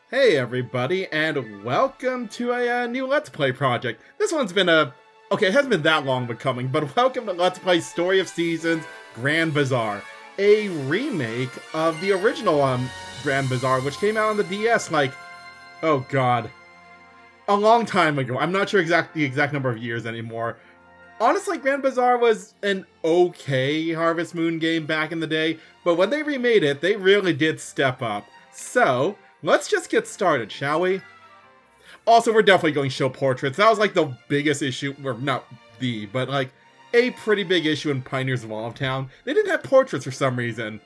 Hey everybody, and welcome to a new Let's Play project. This one's been okay, it hasn't been that long but coming, but welcome to Let's Play Story of Seasons Grand Bazaar, a remake of the original Grand Bazaar, which came out on the DS oh god, a long time ago. I'm not sure the exact number of years anymore. Honestly, Grand Bazaar was an okay Harvest Moon game back in the day, but when they remade it, they really did step up. So, let's just get started, shall we? Also, we're definitely going to show portraits. That was like the biggest issue, or not the, but like a pretty big issue in Pioneers of Olive Town. They didn't have portraits for some reason.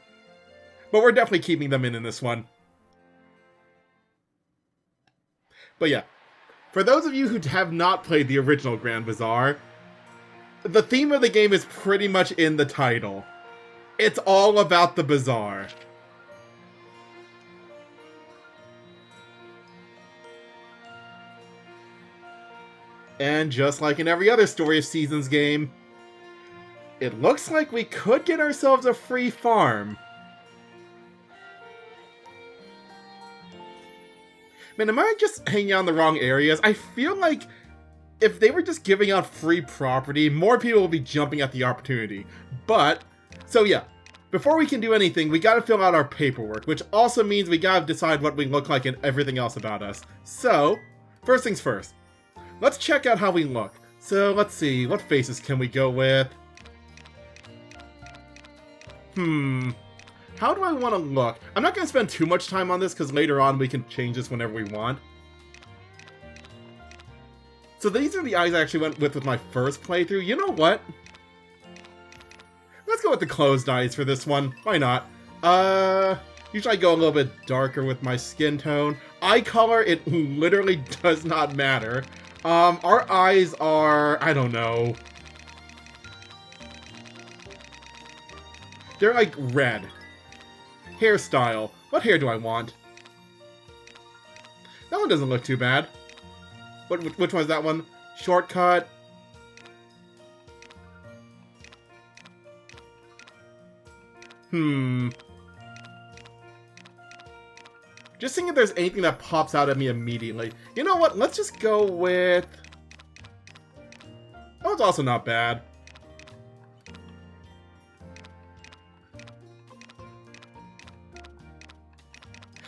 But we're definitely keeping them in this one. But yeah, for those of you who have not played the original Grand Bazaar, the theme of the game is pretty much in the title. It's all about the bazaar. And just like in every other Story of Seasons game, it looks like we could get ourselves a free farm. Man, am I just hanging out in the wrong areas? I feel like if they were just giving out free property, more people will be jumping at the opportunity. But, so yeah, before we can do anything, we gotta fill out our paperwork, which also means we gotta decide what we look like and everything else about us. So, first things first. Let's check out how we look. So, let's see, what faces can we go with? How do I want to look? I'm not going to spend too much time on this, because later on we can change this whenever we want. So these are the eyes I actually went with my first playthrough. You know what? Let's go with the closed eyes for this one. Why not? Usually I go a little bit darker with my skin tone. Eye color, it literally does not matter. Our eyes are, I don't know. They're like red. Hairstyle. What hair do I want? That one doesn't look too bad. Which one is that one? Shortcut. Just seeing if there's anything that pops out at me immediately. You know what? Let's just go with... Oh, it's also not bad.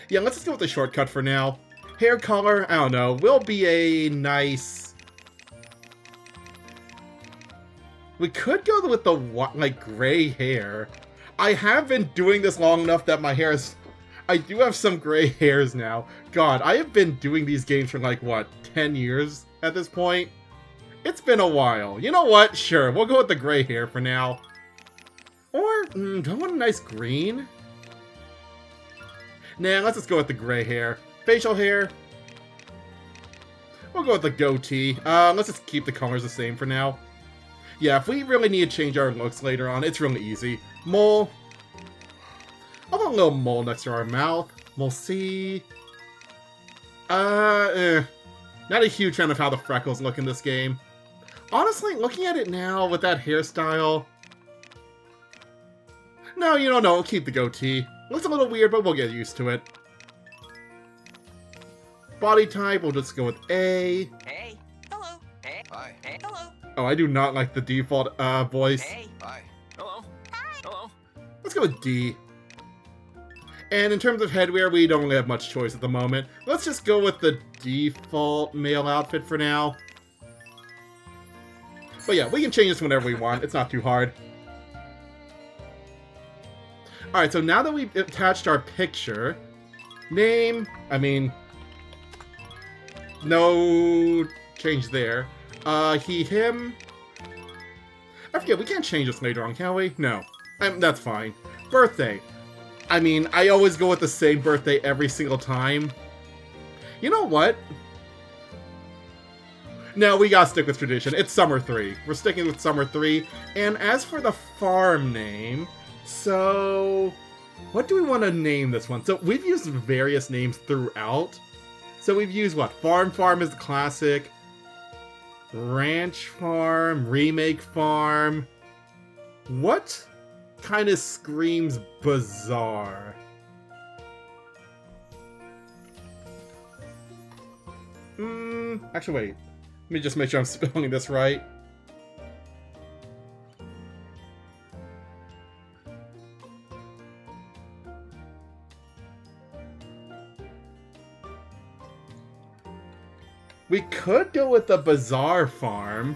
Yeah, let's just go with the shortcut for now. Hair color, I don't know. Will be a nice... We could go with the, like, gray hair. I have been doing this long enough that my hair is... I do have some gray hairs now. God, I have been doing these games for like, what, 10 years at this point? It's been a while. You know what? Sure, we'll go with the gray hair for now. Or, do I want a nice green? Nah, let's just go with the gray hair. Facial hair. We'll go with the goatee. Let's just keep the colors the same for now. Yeah, if we really need to change our looks later on, it's really easy. Mole. I'll put a little mole next to our mouth. We'll see. Not a huge fan of how the freckles look in this game. Honestly, looking at it now with that hairstyle... No, you don't know. We'll keep the goatee. Looks a little weird, but we'll get used to it. Body type, we'll just go with A. Hey. Hello. Hey. Hi. Hey. Hello. Oh, I do not like the default voice. Hey. Hi. Hello. Hi. Hello. Let's go with D. And in terms of headwear, we don't really have much choice at the moment. Let's just go with the default male outfit for now. But yeah, we can change this whenever we want. It's not too hard. Alright, so now that we've attached our picture, name, no change there. He, him. I forget, we can't change this later on, can we? No. That's fine. Birthday. I always go with the same birthday every single time. You know what? No, we gotta stick with tradition. It's Summer 3. We're sticking with Summer 3. And as for the farm name, so... What do we want to name this one? So we've used various names throughout. So we've used what? Farm is the classic. Ranch Farm, Remake Farm. What kind of screams Bazaar? Actually, wait. Let me just make sure I'm spelling this right. We could go with the Bazaar farm.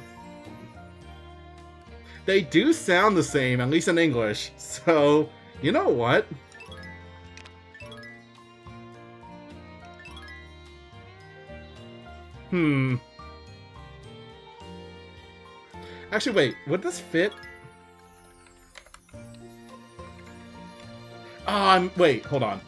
They do sound the same, at least in English. So, you know what? Actually, wait. Would this fit? Wait, hold on.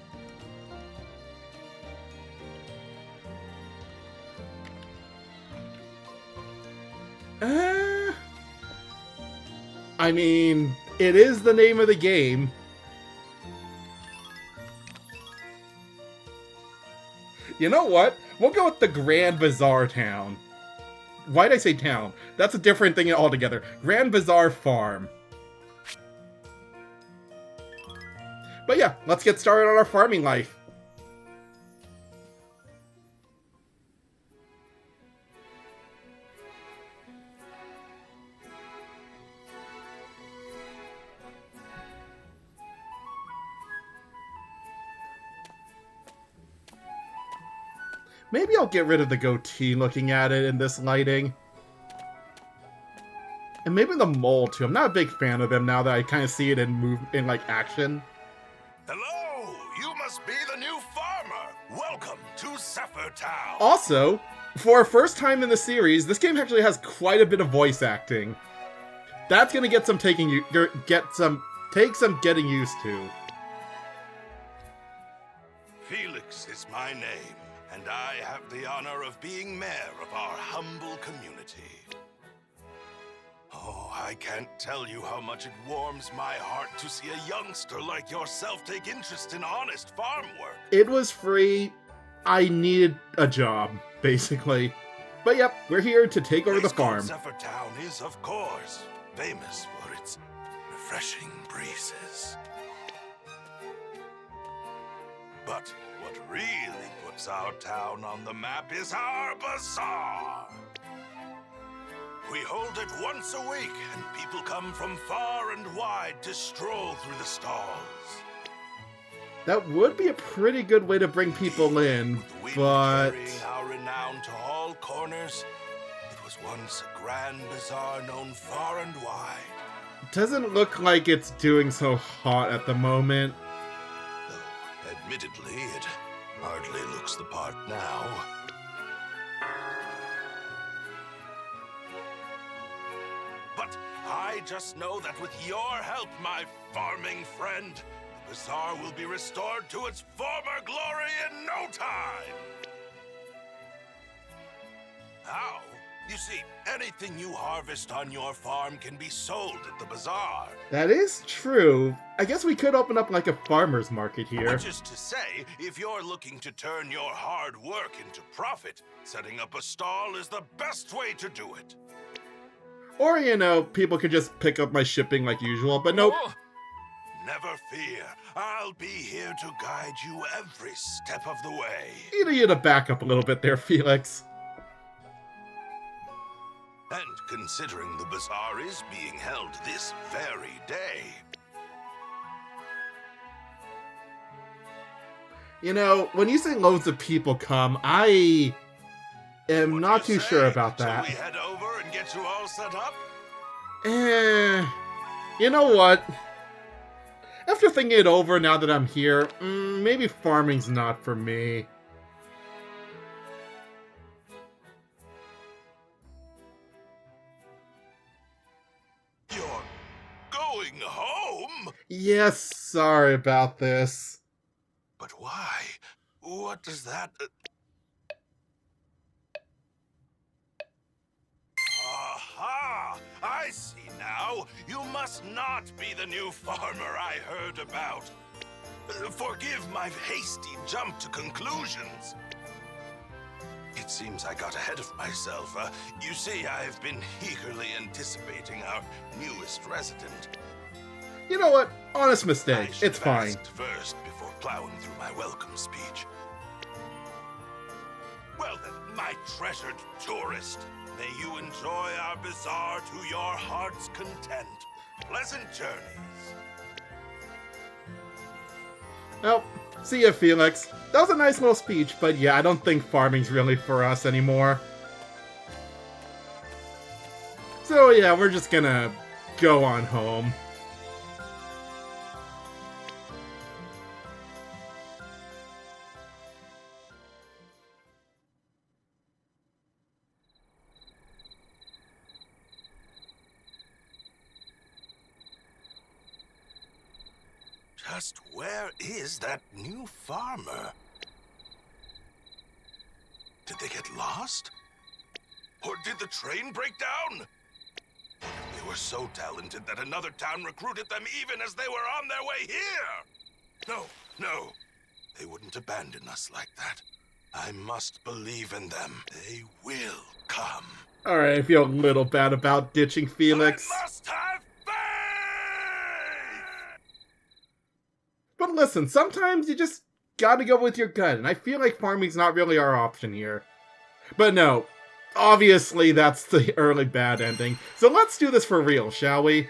I mean, it is the name of the game. You know what? We'll go with the Grand Bazaar Town. Why'd I say town? That's a different thing altogether. Grand Bazaar Farm. But yeah, let's get started on our farming life. Maybe I'll get rid of the goatee looking at it in this lighting. And maybe the mole too. I'm not a big fan of them now that I kind of see it in like action. Hello! You must be the new farmer! Welcome to Zephyr Town! Also, for our first time in the series, this game actually has quite a bit of voice acting. That's gonna get some take some getting used to. Felix is my name, and I have the honor of being mayor of our humble community. Oh, I can't tell you how much it warms my heart to see a youngster like yourself take interest in honest farm work. It was free. I needed a job, basically. But yep, we're here to take over the farm. Zephyr Town is, of course, famous for its refreshing breezes. But what really puts our town on the map is our Bazaar. We hold it once a week, and people come from far and wide to stroll through the stalls. That would be a pretty good way to bring people in, but... Carrying our renown to all corners, it was once a grand bazaar known far and wide. Doesn't look like it's doing so hot at the moment. Though, admittedly, it hardly looks the part now. But I just know that with your help, my farming friend, the bazaar will be restored to its former glory in no time! How? You see, anything you harvest on your farm can be sold at the bazaar. That is true. I guess we could open up like a farmer's market here. Which is to say, if you're looking to turn your hard work into profit, setting up a stall is the best way to do it. Or, you know, people could just pick up my shipping like usual, but nope. Oh. Never fear. I'll be here to guide you every step of the way. You need to back up a little bit there, Felix. And considering the bazaar is being held this very day... You know, when you say loads of people come, I am not too sure about that. Shall we head over and get you all set up? You know what? After thinking it over now that I'm here, maybe farming's not for me. You're going home? Yes, sorry about this. But why? What does that... Aha! I see now. You must not be the new farmer I heard about. Forgive my hasty jump to conclusions. It seems I got ahead of myself. You see, I've been eagerly anticipating our newest resident. You know what? Honest mistake. It's fine. First, before plowing through my welcome speech. Well then, my treasured tourist. May you enjoy our bazaar to your heart's content. Pleasant journeys. Well, see ya, Felix. That was a nice little speech, but yeah, I don't think farming's really for us anymore. So yeah, we're just gonna go on home. Just where is that new farmer? Did they get lost? Or did the train break down? They were so talented that another town recruited them even as they were on their way here! No. They wouldn't abandon us like that. I must believe in them. They will come. Alright, I feel a little bad about ditching Felix. I must have faith! But listen, sometimes you just gotta go with your gut, and I feel like farming's not really our option here. But no, obviously that's the early bad ending. So let's do this for real, shall we?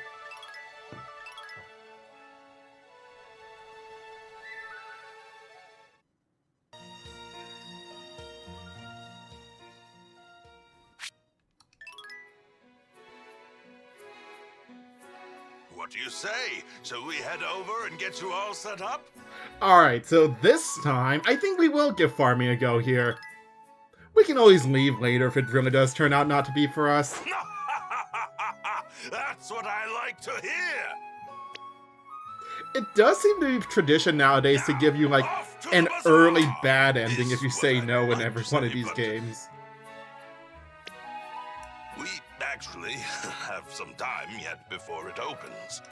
What do you say? Shall we head over and get you all set up? Alright, so this time, I think we will give farming a go here. We can always leave later if it really does turn out not to be for us. That's what I like to hear! It does seem to be tradition nowadays to give you, like, an early bad ending if you say no in every one of these games. We actually have some time yet before it opens.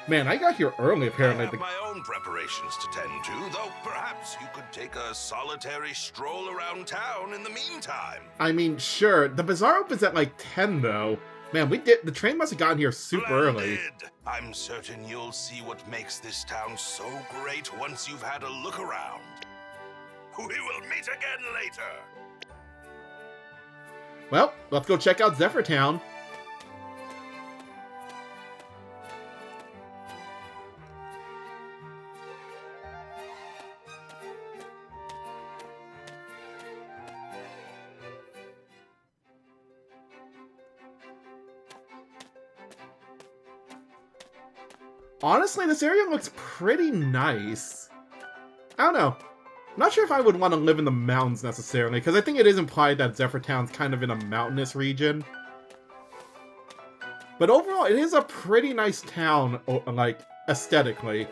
Man, I got here early, I apparently. have my own preparations to tend to, though perhaps you could take a solitary stroll around town in the meantime. I mean, sure. The bazaar opens at, like, 10, though. Man, the train must have gotten here super early. Splendid. I'm certain you'll see what makes this town so great once you've had a look around. We will meet again later. Well, let's go check out Zephyr Town. Honestly, this area looks pretty nice. I don't know. I'm not sure if I would want to live in the mountains necessarily, because I think it is implied that Zephyr Town's kind of in a mountainous region. But overall, it is a pretty nice town, like, aesthetically.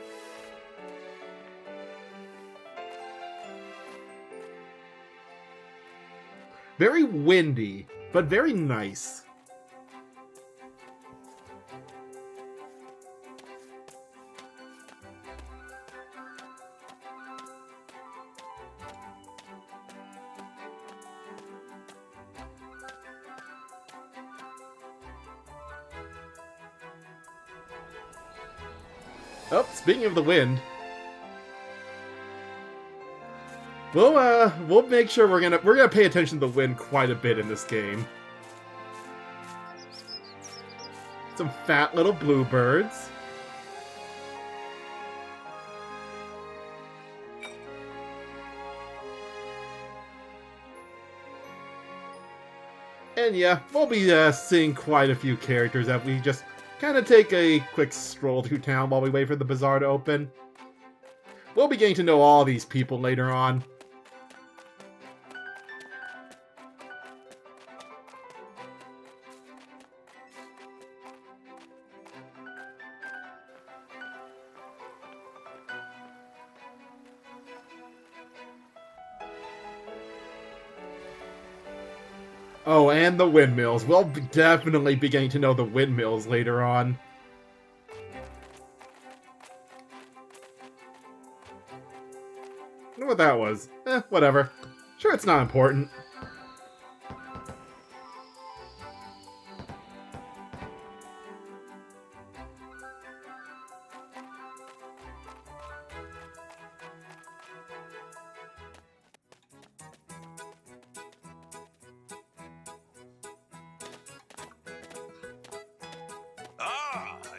Very windy, but very nice. Oh, speaking of the wind, we'll make sure we're gonna pay attention to the wind quite a bit in this game. Some fat little bluebirds. And yeah, we'll be seeing quite a few characters that we just kind of take a quick stroll through town while we wait for the bazaar to open. We'll be getting to know all these people later on. Oh, and the windmills. We'll definitely be getting to know the windmills later on. I wonder what that was. Whatever. Sure, it's not important.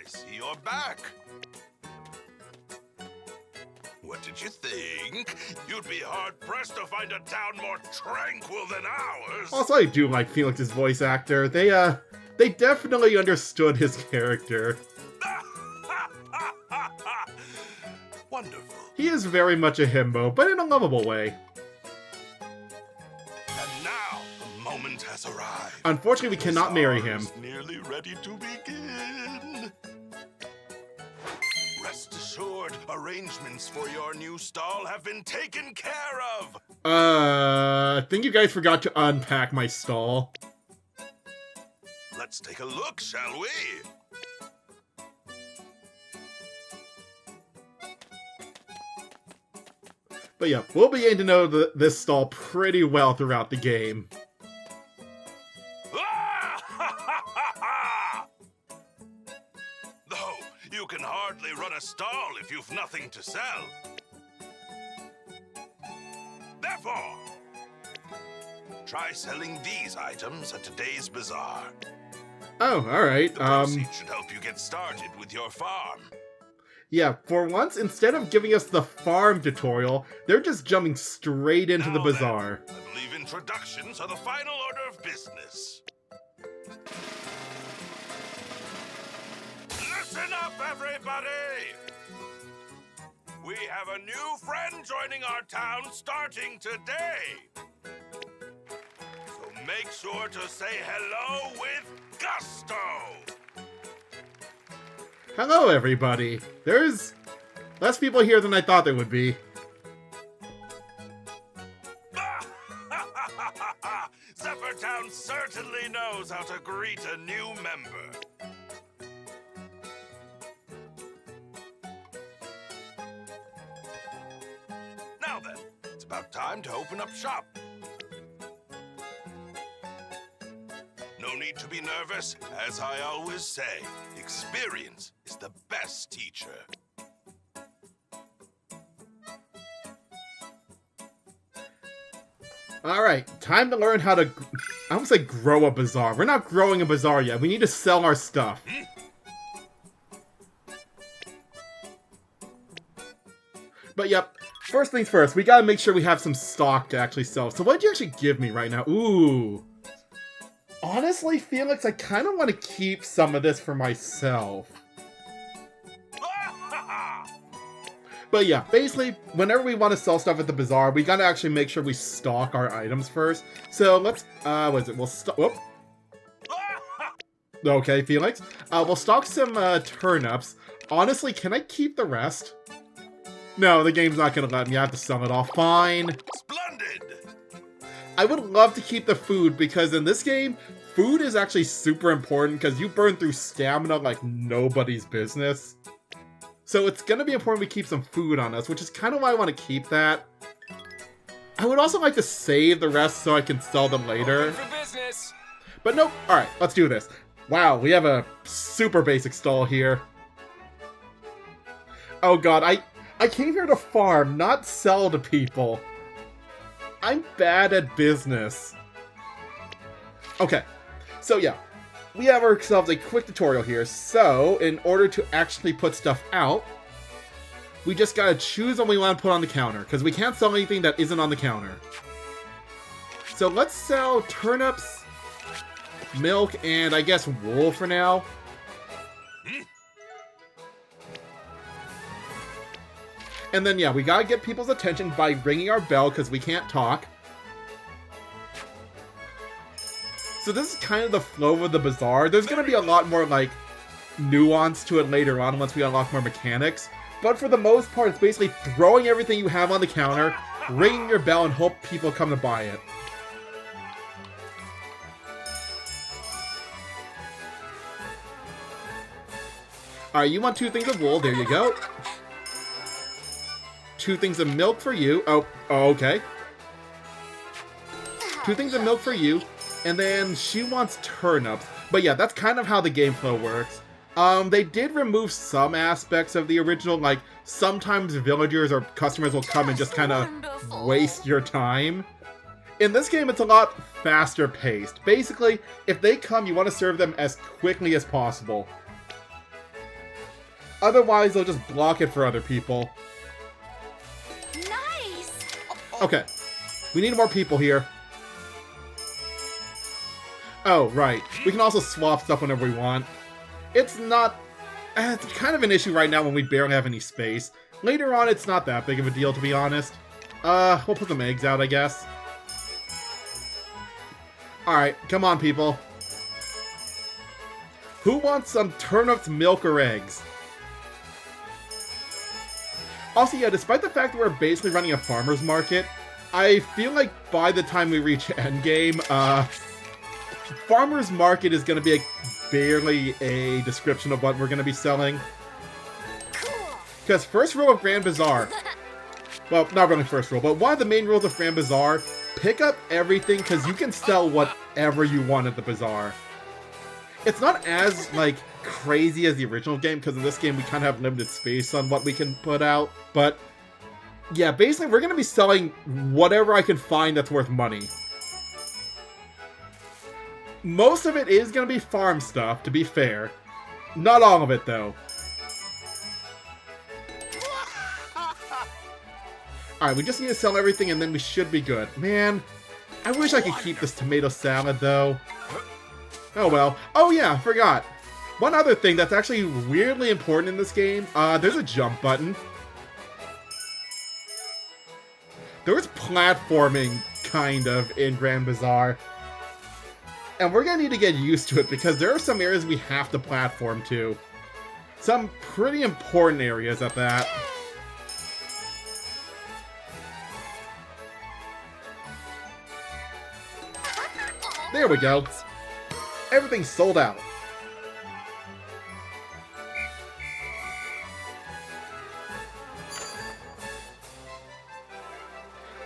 see you're back. What did you think? You'd be hard-pressed to find a town more tranquil than ours. Also, I do like Felix's voice actor. They definitely understood his character. Wonderful. He is very much a himbo, but in a lovable way. And now, the moment has arrived. Unfortunately, we cannot marry him. Bazaar is nearly ready to begin. Rest assured, arrangements for your new stall have been taken care of. I think you guys forgot to unpack my stall. Let's take a look, shall we? But yeah, we'll be getting to know this stall pretty well throughout the game. Though, you can hardly run a stall if you've nothing to sell. Therefore, try selling these items at today's bazaar. Oh, alright. The proceeds should help you get started with your farm. Yeah, for once, instead of giving us the farm tutorial, they're just jumping straight into the bazaar. Then, I believe introductions are the final order of business. Listen up, everybody! We have a new friend joining our town starting today. So make sure to say hello with gusto! Hello, everybody. There's less people here than I thought there would be. Zephyr Town certainly knows how to greet a new member. Now then, it's about time to open up shop. No need to be nervous. As I always say, experience is the best teacher. Alright, time to learn how to... I almost say grow a bazaar. We're not growing a bazaar yet. We need to sell our stuff. But yep, first things first, we gotta make sure we have some stock to actually sell. So what did you actually give me right now? Ooh. Honestly, Felix, I kind of want to keep some of this for myself. But yeah, basically, whenever we want to sell stuff at the bazaar, we gotta actually make sure we stock our items first. So let's, what is it? We'll stock, whoop. Okay, Felix. We'll stock some turnips. Honestly, can I keep the rest? No, the game's not gonna let me. I have to sell it all. Fine. Splendid! I would love to keep the food, because in this game, food is actually super important, because you burn through stamina like nobody's business. So it's gonna be important we keep some food on us, which is kind of why I want to keep that. I would also like to save the rest so I can sell them later. Open for business. But nope. Alright, let's do this. Wow, we have a super basic stall here. Oh god, I came here to farm, not sell to people. I'm bad at business. Okay, so yeah, we have ourselves a quick tutorial here. So, in order to actually put stuff out, we just gotta choose what we want to put on the counter, because we can't sell anything that isn't on the counter. So let's sell turnips, milk, and I guess wool for now. And then, yeah, we gotta get people's attention by ringing our bell, because we can't talk. So this is kind of the flow of the bazaar. There's gonna be a lot more, like, nuance to it later on once we unlock more mechanics. But for the most part, it's basically throwing everything you have on the counter, ringing your bell, and hope people come to buy it. Alright, you want 2 things of wool. There you go. 2 things of milk for you. Oh, okay. 2 things of milk for you. And then she wants turnips. But yeah, that's kind of how the game flow works. They did remove some aspects of the original, like sometimes villagers or customers will come and just kind of waste your time. In this game, it's a lot faster paced. Basically, if they come, you want to serve them as quickly as possible. Otherwise, they'll just block it for other people. Nice! Okay. We need more people here. Oh, right. We can also swap stuff whenever we want. It's not... It's kind of an issue right now when we barely have any space. Later on, it's not that big of a deal, to be honest. We'll put some eggs out, I guess. Alright, come on, people. Who wants some turnips, milk, or eggs? Also, yeah, despite the fact that we're basically running a farmer's market, I feel like by the time we reach endgame, farmer's market is going to be barely a description of what we're going to be selling. Because first rule of Grand Bazaar, well, not really first rule, but one of the main rules of Grand Bazaar, pick up everything because you can sell whatever you want at the bazaar. It's not as, like, crazy as the original game, because in this game we kind of have limited space on what we can put out, but yeah, basically we're going to be selling whatever I can find that's worth money. Most of it is going to be farm stuff, to be fair. Not all of it, though. Alright, we just need to sell everything and then we should be good. Man, I wish I could keep this tomato salad, though. Oh well. Oh yeah, I forgot. One other thing that's actually weirdly important in this game, there's a jump button. There's platforming, kind of, in Grand Bazaar. And we're gonna need to get used to it because there are some areas we have to platform to. Some pretty important areas at that. There we go. Everything's sold out.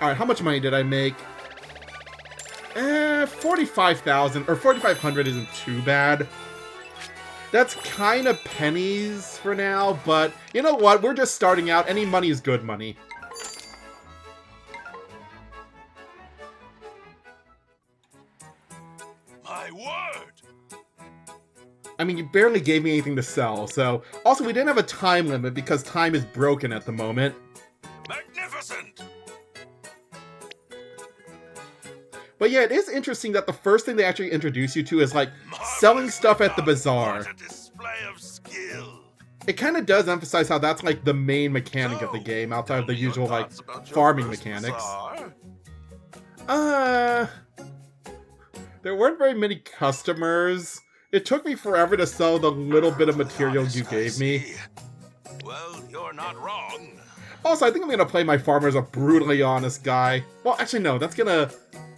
Alright, how much money did I make? 45,000 or 4,500 isn't too bad. That's kind of pennies for now, but you know what? We're just starting out. Any money is good money. My word! I mean, you barely gave me anything to sell, so... Also, we didn't have a time limit because time is broken at the moment. Magnificent! But yeah, it is interesting that the first thing they actually introduce you to is, like, selling stuff at the bazaar. What a display of skill! It kind of does emphasize how that's, like, the main mechanic of the game, outside of the usual, like, farming mechanics. There weren't very many customers. It took me forever to sell the little bit of material you gave me. Well, you're not wrong. Also, I think I'm gonna play my farmer as a brutally honest guy. Well, actually, no, that's gonna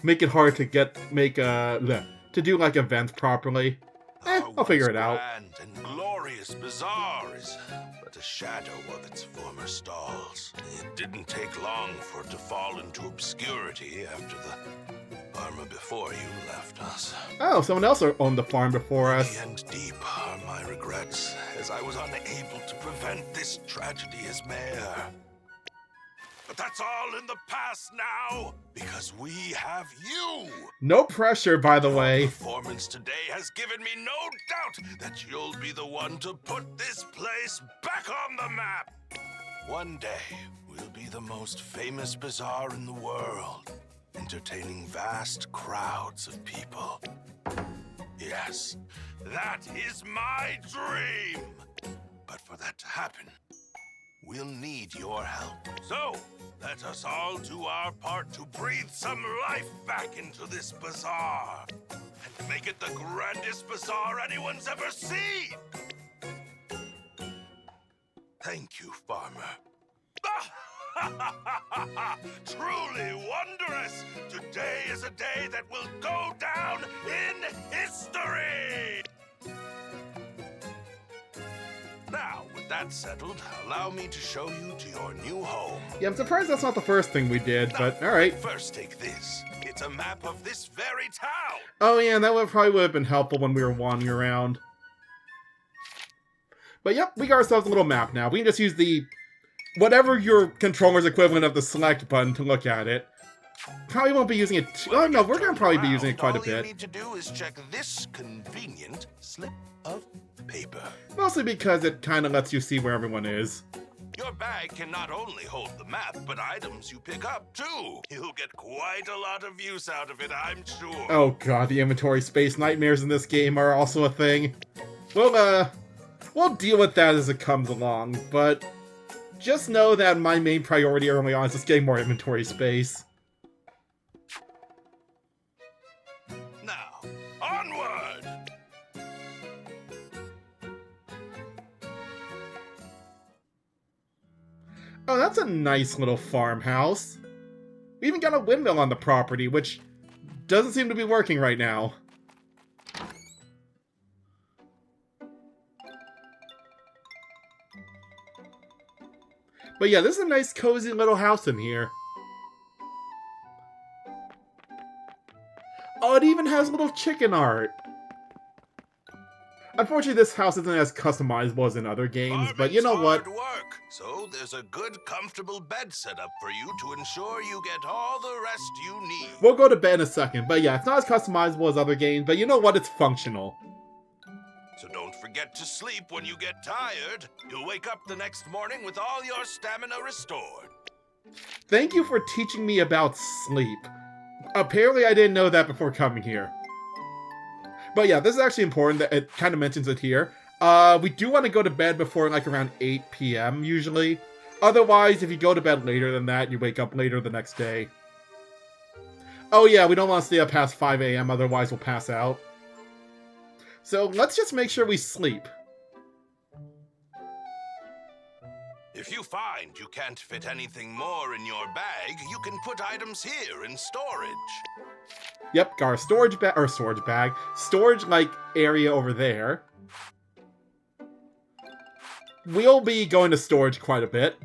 make it hard to to do, like, events properly. I'll figure it out. Grand and glorious bazaar is but a shadow of its former stalls. It didn't take long for it to fall into obscurity after the farmer before you left us. Oh, someone else owned the farm before us. Many and deep are my regrets, as I was unable to prevent this tragedy as mayor. But that's all in the past now, because we have you! No pressure, by the way. Your performance today has given me no doubt that you'll be the one to put this place back on the map! One day, we'll be the most famous bazaar in the world, entertaining vast crowds of people. Yes, that is my dream! But for that to happen, we'll need your help. So, let us all do our part to breathe some life back into this bazaar and make it the grandest bazaar anyone's ever seen. Thank you, farmer. Truly wondrous! Today is a day that will go down in history! Now, with that settled, allow me to show you to your new home. Yeah, I'm surprised that's not the first thing we did, but alright. First, take this. It's a map of this very town. Oh yeah, that probably would have been helpful when we were wandering around. But yep, we got ourselves a little map now. We can just use the... whatever your controller's equivalent of the select button to look at it. Probably won't be using it oh no, we're gonna probably be using it quite a bit. All you need to do is check this convenient slip of paper. Mostly because it kind of lets you see where everyone is. Your bag can not only hold the map, but items you pick up, too. You'll get quite a lot of use out of it, I'm sure. Oh god, the inventory space nightmares in this game are also a thing. We'll deal with that as it comes along, but just know that my main priority early on is just getting more inventory space. Now, onward! Oh, that's a nice little farmhouse. We even got a windmill on the property, which doesn't seem to be working right now. But yeah, this is a nice cozy little house in here. Oh, it even has little chicken art. Unfortunately, this house isn't as customizable as in other games, but you know what? Farming's hard work, so there's a good, comfortable bed set up for you to ensure you get all the rest you need. We'll go to bed in a second, but yeah, it's not as customizable as other games, but you know what? It's functional. So don't forget to sleep when you get tired. You'll wake up the next morning with all your stamina restored. Thank you for teaching me about sleep. Apparently I didn't know that before coming here. But yeah, this is actually important that it kind of mentions it here. We do want to go to bed before like around 8 p.m. usually. Otherwise, if you go to bed later than that, you wake up later the next day. Oh yeah, we don't want to stay up past 5 a.m. otherwise we'll pass out. So let's just make sure we sleep. If you find you can't fit anything more in your bag, you can put items here in storage. Yep, got our storage like area over there. We'll be going to storage quite a bit.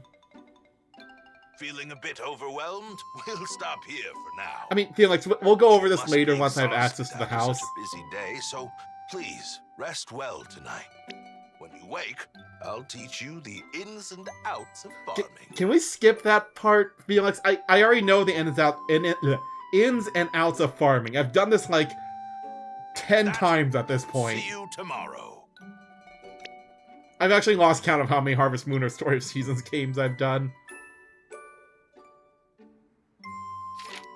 Feeling a bit overwhelmed? We'll stop here for now. I mean, Felix, we'll go over this Must later be once I have exhausted access to the after house. such a busy day, so please rest well tonight. When you wake, I'll teach you the ins and outs of farming. Can we skip that part, Felix? I already know the ins and outs of farming. I've done this like 10 times at this point. See you tomorrow. I've actually lost count of how many Harvest Moon or Story of Seasons games I've done.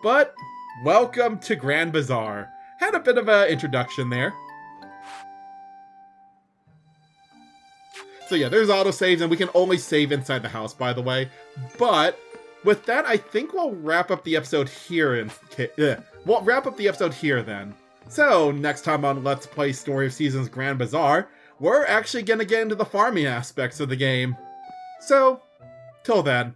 But, welcome to Grand Bazaar. Had a bit of an introduction there. So yeah, there's autosaves, and we can only save inside the house, by the way. But, with that, I think we'll wrap up the episode here. We'll wrap up the episode here, then. So, next time on Let's Play Story of Seasons Grand Bazaar, we're actually gonna get into the farming aspects of the game. So, till then.